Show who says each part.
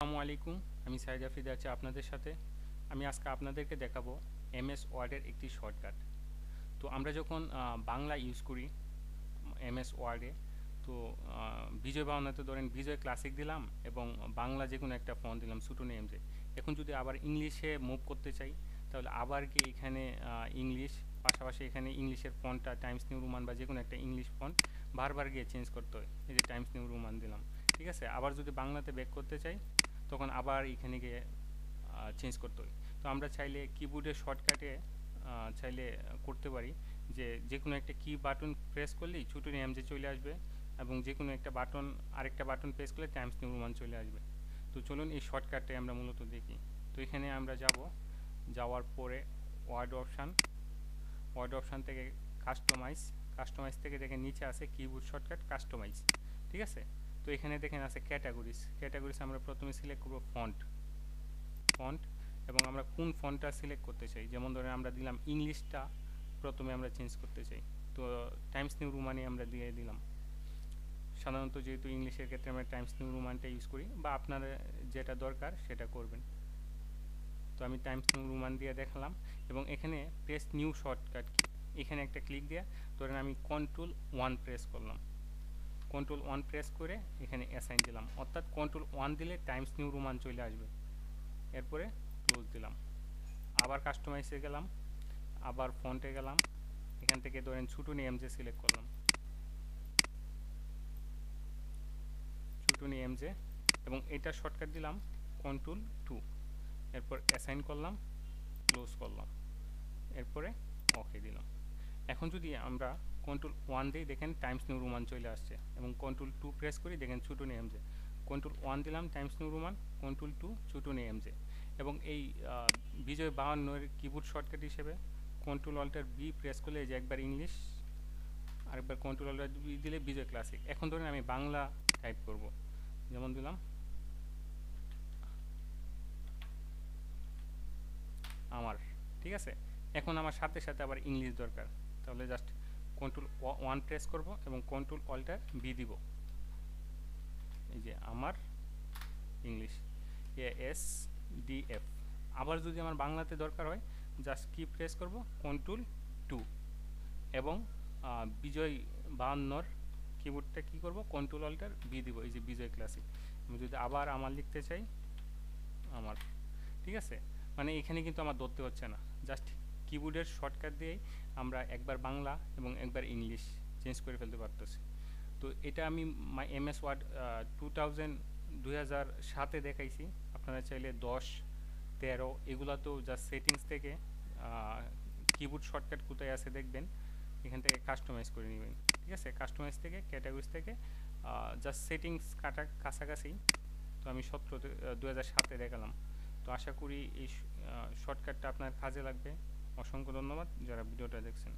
Speaker 1: আসসালামু আলাইকুম। আমি সাইদ আফ্রিদ আছি আপনাদের সাথে। আমি আজকে আপনাদেরকে দেখাবো এমএস ওয়ার্ডের একটি শর্টকাট। তো আমরা যখন বাংলা ইউজ করি এমএস ওয়ার্ডে, তো বিজয় বাংলাতে ধরেন বিজয় ক্লাসিক দিলাম এবং বাংলা যে কোনো একটা ফন্ট দিলাম সুটুনি এমজে। এখন যদি আবার ইংলিশে মুভ করতে চাই, তাহলে আবার কি এখানে ইংলিশ, পাশাপাশি এখানে ইংলিশের ফন্টটা টাইমস নিউ রোমান বা যে কোনো একটা ইংলিশ ফন্ট বারবার গিয়ে চেঞ্জ করতে হয়। এই যে টাইমস নিউ রোমান দিলাম, ঠিক আছে। আবার যদি বাংলাতে ব্যাক করতে চাই, তখন আবার এখানে গিয়ে চেঞ্জ করতে হয়। তো আমরা চাইলে কিবোর্ডের শর্টকাটে চাইলে করতে পারি যে যে কোনো একটা কি বাটন প্রেস করলেই ছোটো এমজে চলে আসবে, এবং যে কোনো একটা বাটন আরেকটা বাটন প্রেস করলে টাইমস নিউ রোমান চলে আসবে। তো চলুন এই শর্টকাটটাই আমরা মূলত দেখি। তো এখানে আমরা যাওয়ার পরে ওয়ার্ড অপশান থেকে কাস্টমাইজ থেকে দেখেন নিচে আছে কিবোর্ড শর্টকাট কাস্টমাইজ, ঠিক আছে। তো এখানে দেখেন আছে ক্যাটাগরিজ আমরা প্রথমে সিলেক্ট করব ফন্ট এবং আমরা কোন ফন্টটা সিলেক্ট করতে চাই। যেমন ধরেন আমরা দিলাম ইংলিশটা প্রথমে আমরা চেঞ্জ করতে চাই, তো টাইমস নিউ রোমানই আমরা দিয়ে দিলাম। সাধারণত যেহেতু ইংলিশের ক্ষেত্রে আমরা টাইমস নিউ রোমানটা ইউজ করি, বা আপনার যেটা দরকার সেটা করবেন। তো আমি টাইমস নিউ রোমান দিয়ে দেখালাম এবং এখানে প্রেস নিউ শর্টকাট কি, এখানে একটা ক্লিক দিয়ে ধরেন আমি Ctrl+1 প্রেস করলাম। Ctrl+1 প্রেস করে এখানে অ্যাসাইন দিলাম, অর্থাৎ Ctrl+1 দিলে টাইমস নিউ রোমান চলে আসবে। এরপরে ক্লোজ দিলাম, আবার কাস্টমাইজে গেলাম, আবার ফন্টে গেলাম, এখান থেকে ধরেন ছুটুনি এমজে সিলেক্ট করলাম, ছুটুনি এমজে, এবং এটা শর্টকাট দিলাম Ctrl+2। এরপর অ্যাসাইন করলাম, ক্লোজ করলাম, এরপরে ওকে দিলাম। এখন যদি আমরা Ctrl+1 দিই, দেখেন টাইমস নিউ রোমান চলে আসছে, এবং Ctrl+2 প্রেস করি, দেখেন ছুটুনি এমজে। Ctrl+1 দিলাম Times New Roman, Ctrl+2 Sutonny MJ. এবং এই বিজয় 52 কিবোর্ড শর্টকাট হিসেবে Ctrl+Alt+B প্রেস করলে যে একবার ইংলিশ, আরেকবার Ctrl+Alt+B দিলে বিজয় ক্লাসিক। এখন ধরেন আমি বাংলা টাইপ করব, যেমন দিলাম আমার, ঠিক আছে। এখন আমার সাথে সাথে আবার ইংলিশ দরকার, তাহলে জাস্ট Ctrl+1 প্রেস করব এবং Ctrl+Alt+B দিব। এই যে আমার ইংলিশ ASDF। আবার যদি আমার বাংলাতে দরকার হয়, জাস্ট কি প্রেস করব Ctrl+2 এবং বিজয় 52 কিবোর্ডটা কি করব Ctrl+Alt+B দিব, এই যে বিজয় ক্লাসিক। আমি যদি আবার আমার লিখতে চাই আমার, ঠিক আছে। মানে এখানে কিন্তু আমার ধরতে হচ্ছে না, জাস্ট কিবোর্ডের শর্টকাট দিয়েই আমরা একবার বাংলা এবং একবার ইংলিশ চেঞ্জ করে ফেলতে পারতেছি। তো এটা আমি এমএস ওয়ার্ড 2007-এ দেখাইছি। আপনারা চাইলে 10, 13 এগুলা তো জাস্ট সেটিংস থেকে কিবোর্ড শর্টকাট কোথায় আছে দেখবেন, এখান থেকে কাস্টমাইজ করে নেবেন, ঠিক আছে। কাস্টমাইজ থেকে ক্যাটাগরিজ থেকে জাস্ট সেটিংস কাছাকাছি। তো আমি 2007-এ দেখালাম। তো আশা করি এই শর্টকাটটা আপনার কাজে লাগবে। অসংখ্য ধন্যবাদ যারা ভিডিওটা দেখছেন।